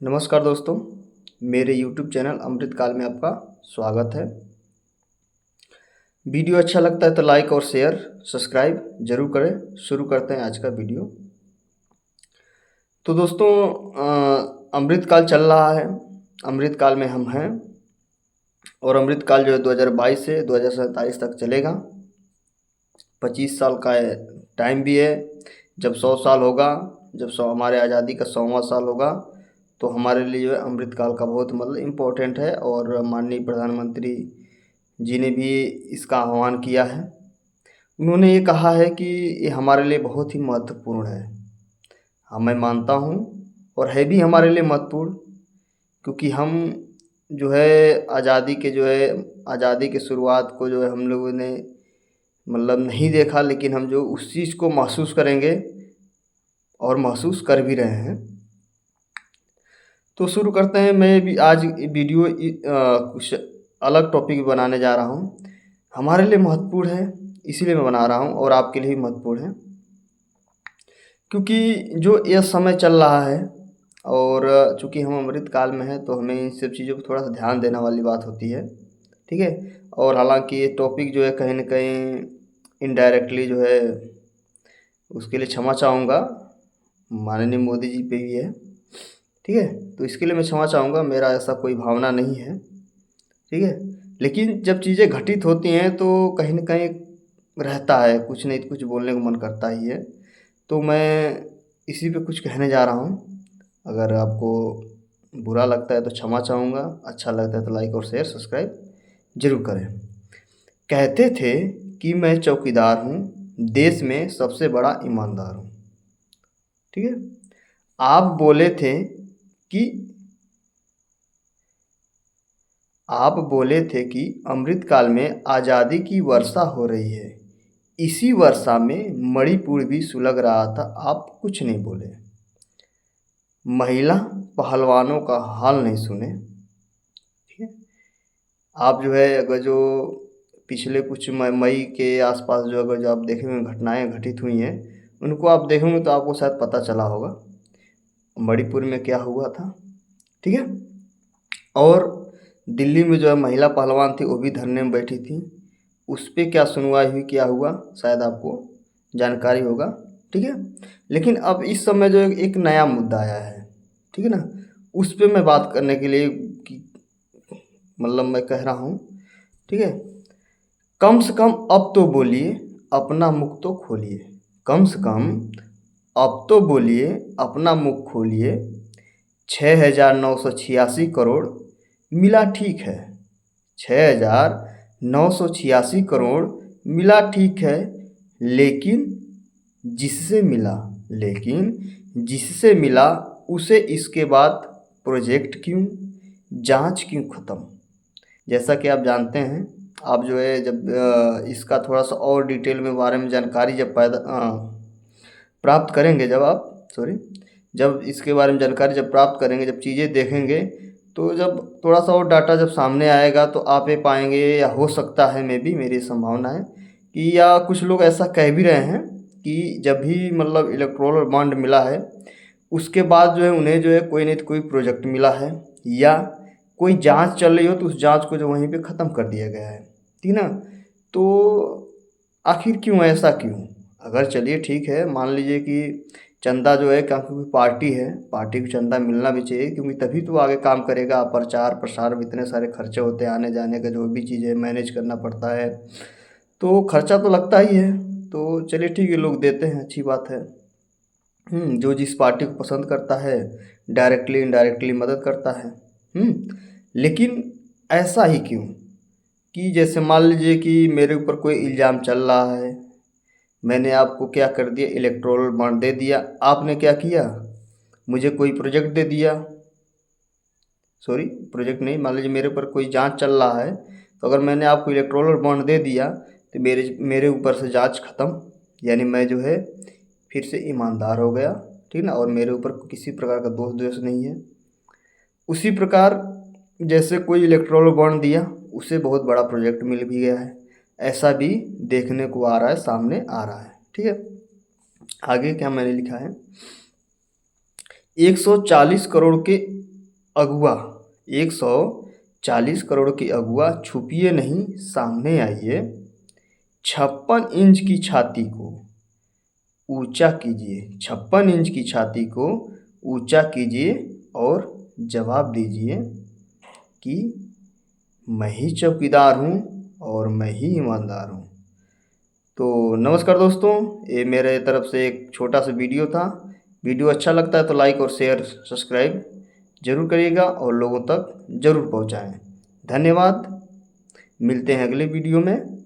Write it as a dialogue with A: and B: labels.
A: नमस्कार दोस्तों, मेरे YouTube चैनल अमृतकाल में आपका स्वागत है। वीडियो अच्छा लगता है तो लाइक और शेयर सब्सक्राइब ज़रूर करें। शुरू करते हैं आज का वीडियो। तो दोस्तों, अमृतकाल चल रहा है। अमृतकाल में हम हैं और अमृतकाल जो है 2022 से 2047 तक चलेगा। 25 साल का टाइम भी है। जब 100 साल होगा, जब हमारे आज़ादी का 100वां साल होगा, तो हमारे लिए जो है अमृतकाल का बहुत इम्पोर्टेंट है। और माननीय प्रधानमंत्री जी ने भी इसका आह्वान किया है। उन्होंने ये कहा है कि ये हमारे लिए बहुत ही महत्वपूर्ण है। हाँ, मैं मानता हूँ और है भी हमारे लिए महत्वपूर्ण, क्योंकि हम जो है आज़ादी के शुरुआत को जो है हम लोगों ने नहीं देखा, लेकिन हम जो उस चीज़ को महसूस करेंगे और महसूस कर भी रहे हैं। तो शुरू करते हैं। मैं भी आज वीडियो कुछ अलग टॉपिक बनाने जा रहा हूँ। हमारे लिए महत्वपूर्ण है, इसीलिए मैं बना रहा हूँ और आपके लिए भी महत्वपूर्ण है, क्योंकि जो यह समय चल रहा है और चूँकि हम अमृतकाल में हैं, तो हमें इन सब चीज़ों पर थोड़ा सा ध्यान देने वाली बात होती है। ठीक है। और हालांकि ये टॉपिक जो है कहीं ना कहीं इनडायरेक्टली जो है, उसके लिए क्षमा चाहूँगा। माननीय मोदी जी पे भी है। ठीक है। तो इसके लिए मैं क्षमा चाहूँगा, मेरा ऐसा कोई भावना नहीं है। ठीक है। लेकिन जब चीज़ें घटित होती हैं तो कहीं न कहीं रहता है, कुछ नहीं तो कुछ बोलने को मन करता ही है। तो मैं इसी पे कुछ कहने जा रहा हूँ। अगर आपको बुरा लगता है तो क्षमा चाहूँगा, अच्छा लगता है तो लाइक और शेयर सब्सक्राइब ज़रूर करें। कहते थे कि मैं चौकीदार हूँ, देश में सबसे बड़ा ईमानदार हूँ। ठीक है। आप बोले थे कि अमृतकाल में आज़ादी की वर्षा हो रही है। इसी वर्षा में मणिपुर भी सुलग रहा था, आप कुछ नहीं बोले। महिला पहलवानों का हाल नहीं सुने। ठीक है। आप जो है, अगर जो पिछले कुछ मई के आसपास जो आप देखेंगे घटनाएं घटित हुई हैं, उनको आप देखेंगे तो आपको शायद पता चला होगा मणिपुर में क्या हुआ था। ठीक है। और दिल्ली में जो है महिला पहलवान थी, वो भी धरने में बैठी थी। उस पर क्या सुनवाई हुई, क्या हुआ, शायद आपको जानकारी होगा। ठीक है। लेकिन अब इस समय जो एक नया मुद्दा आया है, ठीक है ना, उस पर मैं बात करने के लिए मैं कह रहा हूँ। ठीक है। कम से कम अब तो बोलिए, अपना मुख तो खोलिए। कम से कम अब तो बोलिए, अपना मुख खोलिए। 6,986 करोड़ मिला, ठीक है। 6,986 करोड़ मिला, ठीक है। लेकिन जिससे मिला उसे इसके बाद प्रोजेक्ट क्यों, जांच क्यों ख़त्म। जैसा कि आप जानते हैं, आप जो है जब इसका थोड़ा सा और डिटेल में बारे में जानकारी जब प्राप्त करेंगे, जब इसके बारे में जानकारी जब प्राप्त करेंगे, जब चीज़ें देखेंगे, तो जब थोड़ा सा और डाटा जब सामने आएगा तो आप ये पाएंगे, या हो सकता है, मेरी संभावना है कि, या कुछ लोग ऐसा कह भी रहे हैं कि जब भी इलेक्टोरल बॉन्ड मिला है, उसके बाद जो है उन्हें जो है कोई नहीं तो कोई प्रोजेक्ट मिला है, या कोई जांच चल रही हो तो उस जांच को जो वहीं पे ख़त्म कर दिया गया है। ठीक ना। तो आखिर क्यों, ऐसा क्यों। अगर चलिए ठीक है, मान लीजिए कि चंदा जो है, क्योंकि पार्टी है, पार्टी को चंदा मिलना भी चाहिए, क्योंकि तभी तो आगे काम करेगा। प्रचार प्रसार में इतने सारे खर्चे होते हैं, आने जाने का जो भी चीज़ें मैनेज करना पड़ता है, तो खर्चा तो लगता ही है। तो चलिए ठीक है, लोग देते हैं, अच्छी बात है। जो जिस पार्टी को पसंद करता है, डायरेक्टली इनडायरेक्टली मदद करता है। लेकिन ऐसा ही क्यों, कि जैसे मान लीजिए कि मेरे ऊपर कोई इल्ज़ाम चल रहा है, मैंने आपको क्या कर दिया, इलेक्टोरल बॉन्ड दे दिया, आपने क्या किया, मुझे कोई प्रोजेक्ट दे दिया। सॉरी, प्रोजेक्ट नहीं, मान लीजिए मेरे ऊपर कोई जांच चल रहा है, तो अगर मैंने आपको इलेक्टोरल बॉन्ड दे दिया तो मेरे ऊपर से जांच ख़त्म, यानी मैं जो है फिर से ईमानदार हो गया। ठीक ना। और मेरे ऊपर किसी प्रकार का दोष द्वेष नहीं है। उसी प्रकार जैसे कोई इलेक्टोरल बॉन्ड दिया, उसे बहुत बड़ा प्रोजेक्ट मिल भी गया है, ऐसा भी देखने को आ रहा है, सामने आ रहा है। ठीक है। आगे क्या मैंने लिखा है, 140 करोड़ के अगुआ 140 करोड़ की अगुआ छुपिए नहीं सामने आइए, 56 इंच की छाती को ऊंचा कीजिए, 56 इंच की छाती को ऊंचा कीजिए और जवाब दीजिए कि मैं ही चौकीदार हूँ और मैं ही ईमानदार हूँ। तो नमस्कार दोस्तों, ये मेरे तरफ से एक छोटा सा वीडियो था। वीडियो अच्छा लगता है तो लाइक और शेयर सब्सक्राइब ज़रूर करिएगा और लोगों तक ज़रूर पहुँचाएँ। धन्यवाद, मिलते हैं अगले वीडियो में।